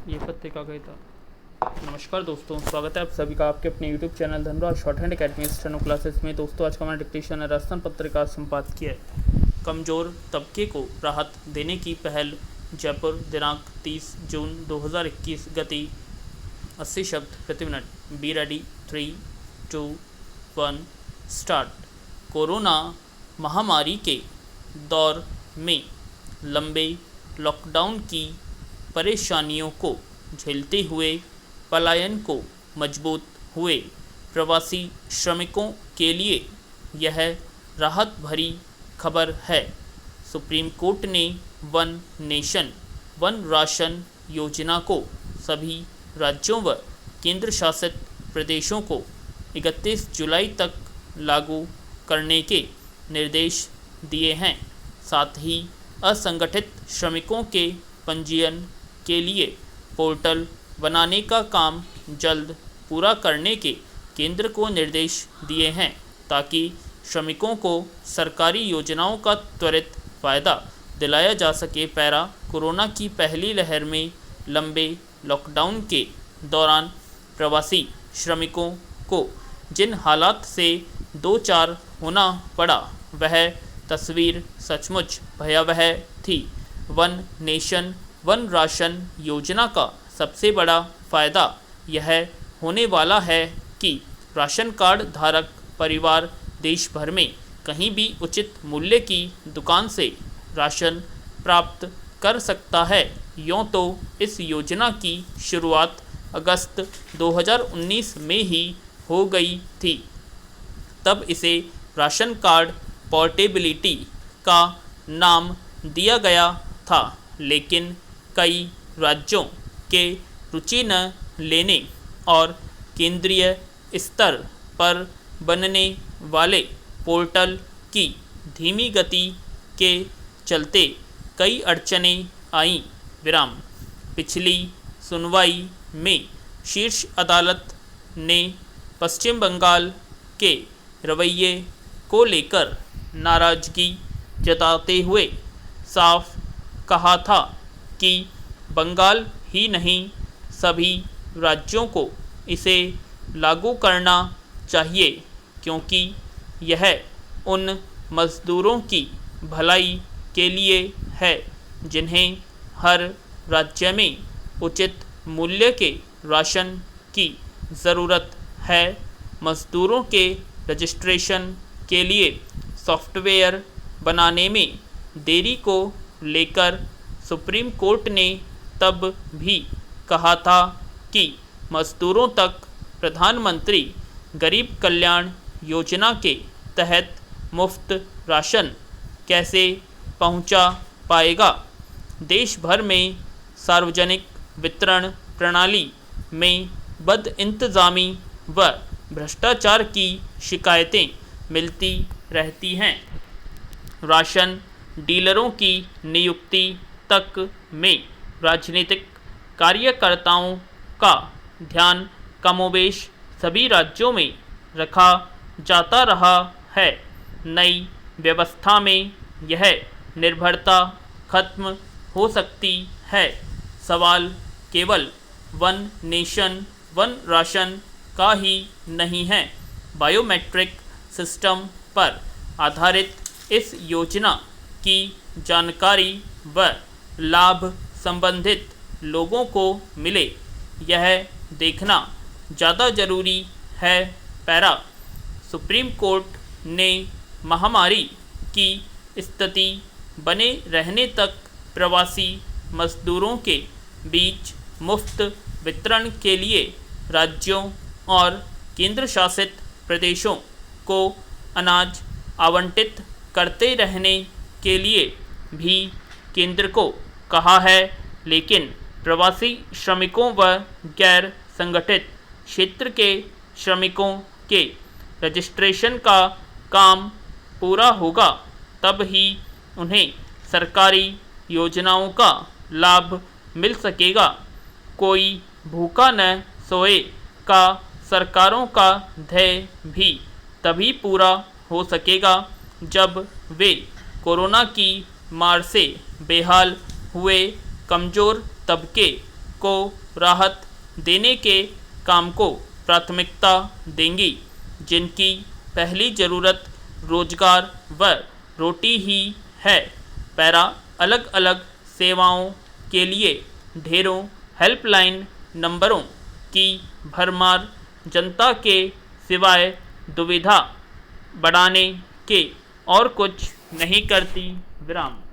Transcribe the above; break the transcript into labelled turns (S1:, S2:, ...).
S1: ये पत्रिका गई था। नमस्कार दोस्तों, स्वागत है आप सभी का आपके अपने YouTube channel Dhanraj short hand academy steno classes में। दोस्तों, आज का हमारा डिक्टेशन है राजस्थान पत्रिका संपादकीय कमजोर तबके को राहत देने की पहल, जयपुर, दिनांक 30 जून 2021। गति 80 शब्द प्रति minute. Be ready. 3, 2, 1 start. Corona महामारी के दौर में लंबे लॉकडाउन की परेशानियों को झेलते हुए पलायन को मजबूत हुए प्रवासी श्रमिकों के लिए यह राहत भरी खबर है। सुप्रीम कोर्ट ने वन नेशन वन राशन योजना को सभी राज्यों व केंद्र शासित प्रदेशों को 31 जुलाई तक लागू करने के निर्देश दिए हैं। साथ ही असंगठित श्रमिकों के पंजीयन के लिए पोर्टल बनाने का काम जल्द पूरा करने के केंद्र को निर्देश दिए हैं, ताकि श्रमिकों को सरकारी योजनाओं का त्वरित फ़ायदा दिलाया जा सके। पैरा कोरोना की पहली लहर में लंबे लॉकडाउन के दौरान प्रवासी श्रमिकों को जिन हालात से दो चार होना पड़ा, वह तस्वीर सचमुच भयावह थी। वन नेशन वन राशन योजना का सबसे बड़ा फ़ायदा यह होने वाला है कि राशन कार्ड धारक परिवार देश भर में कहीं भी उचित मूल्य की दुकान से राशन प्राप्त कर सकता है। यूँ तो इस योजना की शुरुआत अगस्त 2019 में ही हो गई थी, तब इसे राशन कार्ड पोर्टेबिलिटी का नाम दिया गया था, लेकिन कई राज्यों के रुचि न लेने और केंद्रीय स्तर पर बनने वाले पोर्टल की धीमी गति के चलते कई अड़चनें आईं। विराम। पिछली सुनवाई में शीर्ष अदालत ने पश्चिम बंगाल के रवैये को लेकर नाराज़गी जताते हुए साफ कहा था कि बंगाल ही नहीं, सभी राज्यों को इसे लागू करना चाहिए, क्योंकि यह उन मज़दूरों की भलाई के लिए है जिन्हें हर राज्य में उचित मूल्य के राशन की ज़रूरत है। मज़दूरों के रजिस्ट्रेशन के लिए सॉफ्टवेयर बनाने में देरी को लेकर सुप्रीम कोर्ट ने तब भी कहा था कि मज़दूरों तक प्रधानमंत्री गरीब कल्याण योजना के तहत मुफ्त राशन कैसे पहुंचा पाएगा। देश भर में सार्वजनिक वितरण प्रणाली में बदइंतज़ामी व भ्रष्टाचार की शिकायतें मिलती रहती हैं। राशन डीलरों की नियुक्ति तक में राजनीतिक कार्यकर्ताओं का ध्यान कमोबेश सभी राज्यों में रखा जाता रहा है। नई व्यवस्था में यह निर्भरता खत्म हो सकती है। सवाल केवल वन नेशन वन राशन का ही नहीं है। बायोमेट्रिक सिस्टम पर आधारित इस योजना की जानकारी व लाभ संबंधित लोगों को मिले, यह देखना ज़्यादा ज़रूरी है। पैरा सुप्रीम कोर्ट ने महामारी की स्थिति बने रहने तक प्रवासी मज़दूरों के बीच मुफ्त वितरण के लिए राज्यों और केंद्र शासित प्रदेशों को अनाज आवंटित करते रहने के लिए भी केंद्र को कहा है, लेकिन प्रवासी श्रमिकों व गैर संगठित क्षेत्र के श्रमिकों के रजिस्ट्रेशन का काम पूरा होगा, तब ही उन्हें सरकारी योजनाओं का लाभ मिल सकेगा। कोई भूखा न सोए का सरकारों का ध्येय भी तभी पूरा हो सकेगा जब वे कोरोना की मार से बेहाल हुए कमज़ोर तबके को राहत देने के काम को प्राथमिकता देंगी, जिनकी पहली ज़रूरत रोजगार व रोटी ही है। पैरा अलग अलग सेवाओं के लिए ढेरों हेल्पलाइन नंबरों की भरमार जनता के सिवाय दुविधा बढ़ाने के और कुछ नहीं करती। विराम।